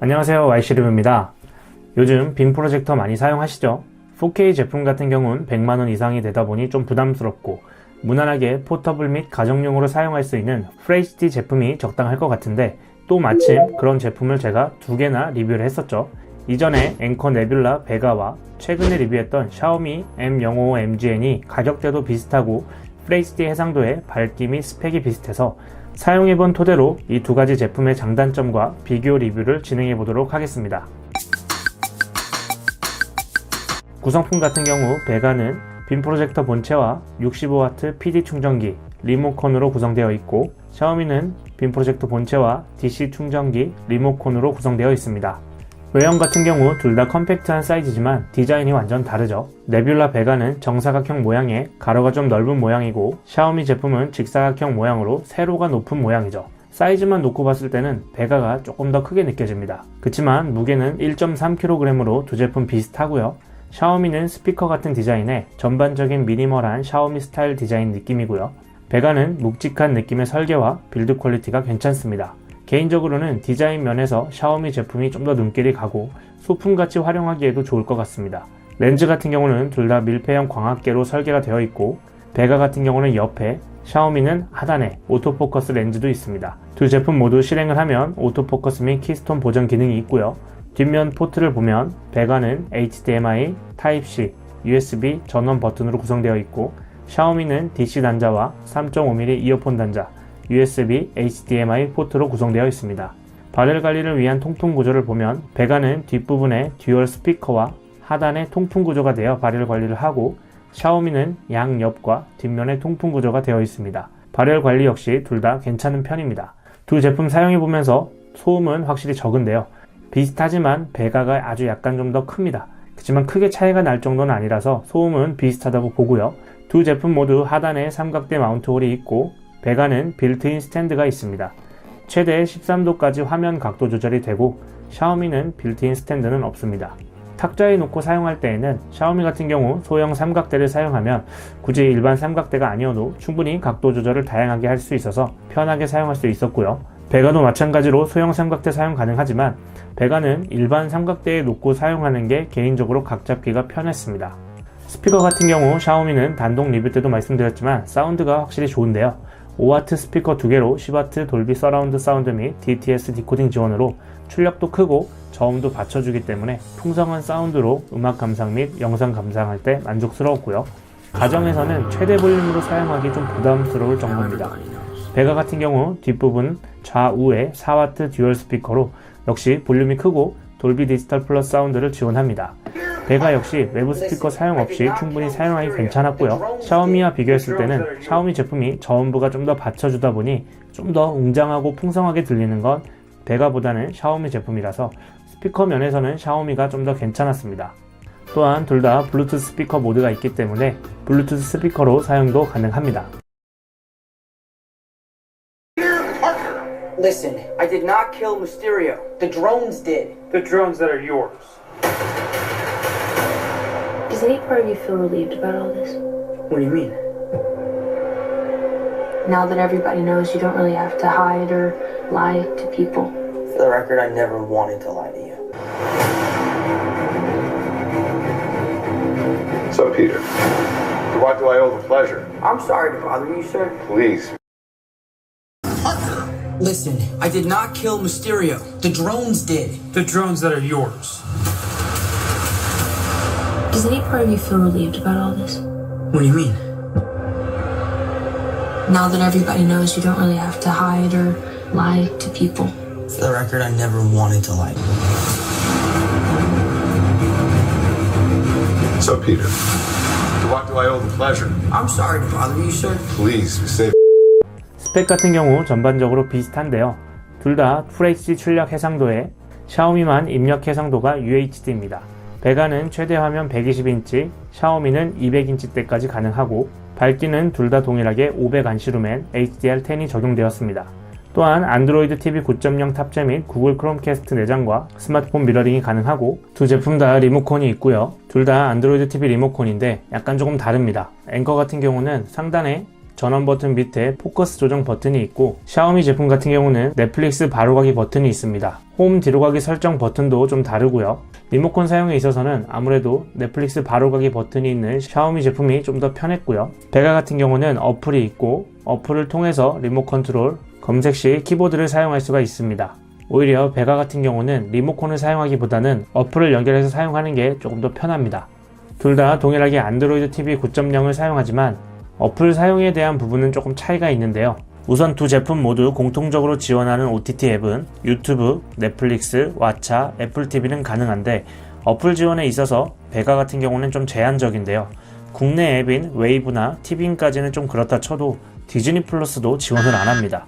안녕하세요, YC리뷰입니다. 요즘 빔 프로젝터 많이 사용하시죠? 4K 제품 같은 경우는 100만원 이상이 되다 보니 좀 부담스럽고 무난하게 포터블 및 가정용으로 사용할 수 있는 FHD 제품이 적당할 것 같은데 또 마침 그런 제품을 제가 두 개나 리뷰를 했었죠. 이전에 앵커 네뷸라 베가와 최근에 리뷰했던 샤오미 M055MGN이 가격대도 비슷하고 FHD 해상도의 밝기 및 스펙이 비슷해서 사용해본 토대로 이 두 가지 제품의 장단점과 비교 리뷰를 진행해 보도록 하겠습니다. 구성품 같은 경우 베가는 빔 프로젝터 본체와 65W PD 충전기, 리모컨으로 구성되어 있고 샤오미는 빔 프로젝터 본체와 DC 충전기, 리모컨으로 구성되어 있습니다. 외형 같은 경우 둘 다 컴팩트한 사이즈지만 디자인이 완전 다르죠. 네뷸라 베가는 정사각형 모양의 가로가 좀 넓은 모양이고 샤오미 제품은 직사각형 모양으로 세로가 높은 모양이죠. 사이즈만 놓고 봤을 때는 베가가 조금 더 크게 느껴집니다. 그치만 무게는 1.3kg으로 두 제품 비슷하고요. 샤오미는 스피커 같은 디자인에 전반적인 미니멀한 샤오미 스타일 디자인 느낌이고요. 베가는 묵직한 느낌의 설계와 빌드 퀄리티가 괜찮습니다. 개인적으로는 디자인 면에서 샤오미 제품이 좀 더 눈길이 가고 소품같이 활용하기에도 좋을 것 같습니다. 렌즈 같은 경우는 둘 다 밀폐형 광학계로 설계가 되어 있고 베가 같은 경우는 옆에, 샤오미는 하단에 오토포커스 렌즈도 있습니다. 두 제품 모두 실행을 하면 오토포커스 및 키스톤 보정 기능이 있고요. 뒷면 포트를 보면 베가는 HDMI, 타입C, USB 전원 버튼으로 구성되어 있고 샤오미는 DC 단자와 3.5mm 이어폰 단자, USB, HDMI 포트로 구성되어 있습니다. 발열 관리를 위한 통풍 구조를 보면 베가는 뒷부분에 듀얼 스피커와 하단에 통풍 구조가 되어 발열 관리를 하고 샤오미는 양옆과 뒷면에 통풍 구조가 되어 있습니다. 발열 관리 역시 둘 다 괜찮은 편입니다. 두 제품 사용해보면서 소음은 확실히 적은데요. 비슷하지만 베가가 아주 약간 좀 더 큽니다. 그렇지만 크게 차이가 날 정도는 아니라서 소음은 비슷하다고 보고요. 두 제품 모두 하단에 삼각대 마운트 홀이 있고 베가는 빌트인 스탠드가 있습니다. 최대 13도까지 화면 각도 조절이 되고 샤오미는 빌트인 스탠드는 없습니다. 탁자에 놓고 사용할 때에는 샤오미 같은 경우 소형 삼각대를 사용하면 굳이 일반 삼각대가 아니어도 충분히 각도 조절을 다양하게 할 수 있어서 편하게 사용할 수 있었고요. 베가도 마찬가지로 소형 삼각대 사용 가능하지만 베가는 일반 삼각대에 놓고 사용하는 게 개인적으로 각 잡기가 편했습니다. 스피커 같은 경우 샤오미는 단독 리뷰 때도 말씀드렸지만 사운드가 확실히 좋은데요. 5W 스피커 2개로 10W 돌비 서라운드 사운드 및 DTS 디코딩 지원으로 출력도 크고 저음도 받쳐주기 때문에 풍성한 사운드로 음악 감상 및 영상 감상할 때 만족스러웠고요. 가정에서는 최대 볼륨으로 사용하기 좀 부담스러울 정도입니다. 베가 같은 경우 뒷부분 좌우에 4W 듀얼 스피커로 역시 볼륨이 크고 돌비 디지털 플러스 사운드를 지원합니다. 베가 역시 외부 스피커 사용 없이 충분히 사용하기 괜찮았고요. 샤오미와 비교했을 때는 샤오미 제품이 저음부가 좀 더 받쳐주다 보니 좀 더 웅장하고 풍성하게 들리는 건 베가보다는 샤오미 제품이라서 스피커 면에서는 샤오미가 좀 더 괜찮았습니다. 또한 둘 다 블루투스 스피커 모드가 있기 때문에 블루투스 스피커로 사용도 가능합니다. Listen, I did not kill Mysterio. The drones did. The drones that are yours. Does any part of you feel relieved about all this? What do you mean? Now that everybody knows you don't really have to hide or lie to people. For the record, I never wanted to lie to you. So, Peter, to what do I owe the pleasure? I'm sorry to bother you, sir. Please. Listen, I did not kill Mysterio. The drones did. The drones that are yours. Does any part of you feel relieved about all this? What do you mean? Now that everybody knows you don't really have to hide or lie to people. For the record, I never wanted to lie to you. So, Peter, to what do I owe the pleasure? I'm sorry to bother you, sir. Please, save. 스펙 같은 경우 전반적으로 비슷한데요. 둘 다 FHD 출력 해상도에 샤오미만 입력 해상도가 UHD입니다. 베가는 최대 화면 120인치, 샤오미는 200인치대까지 가능하고 밝기는 둘 다 동일하게 500안시루멘 HDR10이 적용되었습니다. 또한 안드로이드 TV 9.0 탑재 및 구글 크롬캐스트 내장과 스마트폰 미러링이 가능하고 두 제품 다 리모컨이 있고요. 둘 다 안드로이드 TV 리모컨인데 약간 조금 다릅니다. 앵커 같은 경우는 상단에 전원 버튼 밑에 포커스 조정 버튼이 있고, 샤오미 제품 같은 경우는 넷플릭스 바로 가기 버튼이 있습니다. 홈 뒤로 가기 설정 버튼도 좀 다르고요. 리모컨 사용에 있어서는 아무래도 넷플릭스 바로 가기 버튼이 있는 샤오미 제품이 좀 더 편했고요. 베가 같은 경우는 어플이 있고, 어플을 통해서 리모컨 컨트롤, 검색 시 키보드를 사용할 수가 있습니다. 오히려 베가 같은 경우는 리모컨을 사용하기보다는 어플을 연결해서 사용하는 게 조금 더 편합니다. 둘 다 동일하게 안드로이드 TV 9.0을 사용하지만 어플 사용에 대한 부분은 조금 차이가 있는데요. 우선 두 제품 모두 공통적으로 지원하는 OTT 앱은 유튜브, 넷플릭스, 왓챠, 애플 TV는 가능한데, 어플 지원에 있어서 베가 같은 경우는 좀 제한적인데요. 국내 앱인 웨이브나 티빙까지는 좀 그렇다 쳐도 디즈니 플러스도 지원을 안 합니다.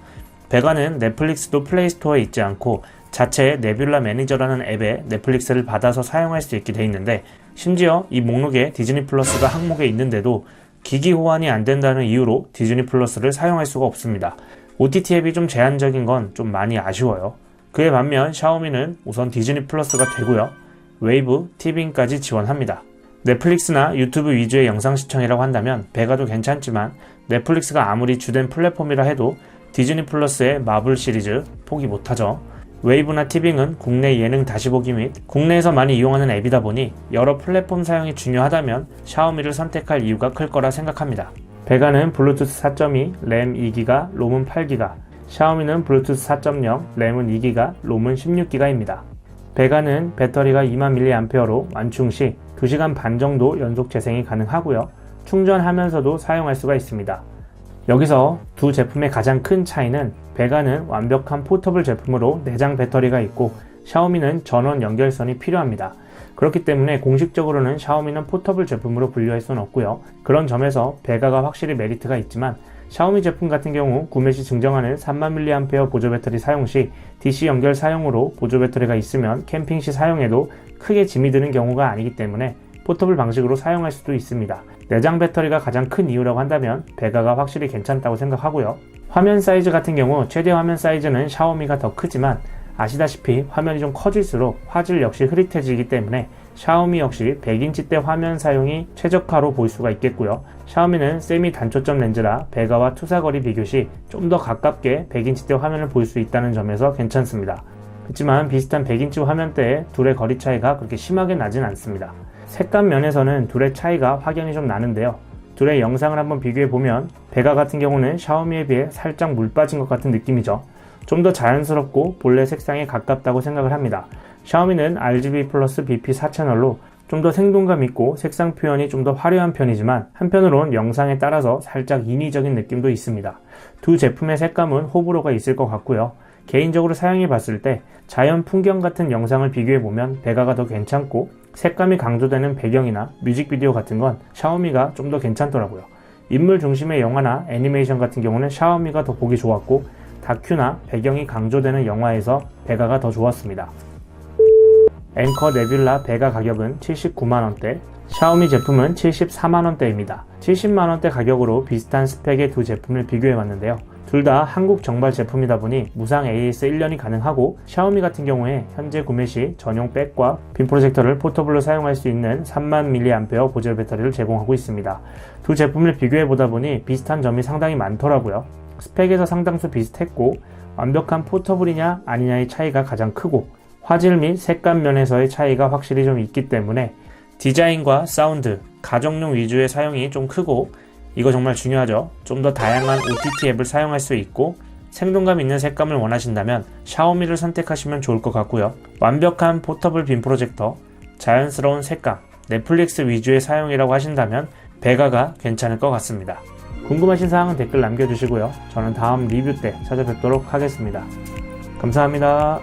베가는 넷플릭스도 플레이스토어에 있지 않고 자체 네뷸라 매니저라는 앱에 넷플릭스를 받아서 사용할 수 있게 돼 있는데, 심지어 이 목록에 디즈니 플러스가 항목에 있는데도 기기 호환이 안 된다는 이유로 디즈니 플러스를 사용할 수가 없습니다. OTT 앱이 좀 제한적인 건 좀 많이 아쉬워요. 그에 반면 샤오미는 우선 디즈니 플러스가 되고요. 웨이브, 티빙까지 지원합니다. 넷플릭스나 유튜브 위주의 영상 시청이라고 한다면 베가도 괜찮지만, 넷플릭스가 아무리 주된 플랫폼이라 해도 디즈니 플러스의 마블 시리즈 포기 못하죠. 웨이브나 티빙은 국내 예능 다시보기 및 국내에서 많이 이용하는 앱이다 보니 여러 플랫폼 사용이 중요하다면 샤오미를 선택할 이유가 클 거라 생각합니다. 베가는 블루투스 4.2, 램 2기가, 롬은 8기가, 샤오미는 블루투스 4.0, 램은 2기가, 롬은 16기가입니다. 베가는 배터리가 2000mAh로 완충 시 2시간 반 정도 연속 재생이 가능하고요. 충전하면서도 사용할 수가 있습니다. 여기서 두 제품의 가장 큰 차이는, 베가는 완벽한 포터블 제품으로 내장 배터리가 있고 샤오미는 전원 연결선이 필요합니다. 그렇기 때문에 공식적으로는 샤오미는 포터블 제품으로 분류할 수는 없고요. 그런 점에서 베가가 확실히 메리트가 있지만, 샤오미 제품 같은 경우 구매 시 증정하는 3000mAh 보조 배터리 사용 시 DC 연결 사용으로 보조 배터리가 있으면 캠핑 시 사용해도 크게 짐이 드는 경우가 아니기 때문에 포터블 방식으로 사용할 수도 있습니다. 내장 배터리가 가장 큰 이유라고 한다면 베가가 확실히 괜찮다고 생각하고요. 화면 사이즈 같은 경우 최대 화면 사이즈는 샤오미가 더 크지만, 아시다시피 화면이 좀 커질수록 화질 역시 흐릿해지기 때문에 샤오미 역시 100인치대 화면 사용이 최적화로 볼 수가 있겠고요. 샤오미는 세미 단초점 렌즈라 베가와 투사거리 비교 시 좀 더 가깝게 100인치대 화면을 볼 수 있다는 점에서 괜찮습니다. 그렇지만 비슷한 100인치 화면대에 둘의 거리 차이가 그렇게 심하게 나진 않습니다. 색감 면에서는 둘의 차이가 확연히 좀 나는데요. 둘의 영상을 한번 비교해보면 베가 같은 경우는 샤오미에 비해 살짝 물 빠진 것 같은 느낌이죠. 좀 더 자연스럽고 본래 색상에 가깝다고 생각을 합니다. 샤오미는 RGB 플러스 BP 4채널로 좀 더 생동감 있고 색상 표현이 좀 더 화려한 편이지만, 한편으론 영상에 따라서 살짝 인위적인 느낌도 있습니다. 두 제품의 색감은 호불호가 있을 것 같고요. 개인적으로 사용해 봤을 때 자연 풍경 같은 영상을 비교해보면 베가가 더 괜찮고, 색감이 강조되는 배경이나 뮤직비디오 같은 건 샤오미가 좀 더 괜찮더라고요. 인물 중심의 영화나 애니메이션 같은 경우는 샤오미가 더 보기 좋았고, 다큐나 배경이 강조되는 영화에서 베가가 더 좋았습니다. 앵커 네뷸라 베가 가격은 79만원대, 샤오미 제품은 74만원대입니다. 70만원대 가격으로 비슷한 스펙의 두 제품을 비교해봤는데요. 둘 다 한국 정발 제품이다 보니 무상 AS 1년이 가능하고, 샤오미 같은 경우에 현재 구매 시 전용 백과 빔 프로젝터를 포터블로 사용할 수 있는 3000mAh 보조 배터리를 제공하고 있습니다. 두 제품을 비교해보다 보니 비슷한 점이 상당히 많더라고요. 스펙에서 상당수 비슷했고, 완벽한 포터블이냐 아니냐의 차이가 가장 크고, 화질 및 색감 면에서의 차이가 확실히 좀 있기 때문에 디자인과 사운드, 가정용 위주의 사용이 좀 크고, 이거 정말 중요하죠. 좀 더 다양한 OTT 앱을 사용할 수 있고 생동감 있는 색감을 원하신다면 샤오미를 선택하시면 좋을 것 같고요. 완벽한 포터블 빔 프로젝터, 자연스러운 색감, 넷플릭스 위주의 사용이라고 하신다면 베가가 괜찮을 것 같습니다. 궁금하신 사항은 댓글 남겨주시고요. 저는 다음 리뷰 때 찾아뵙도록 하겠습니다. 감사합니다.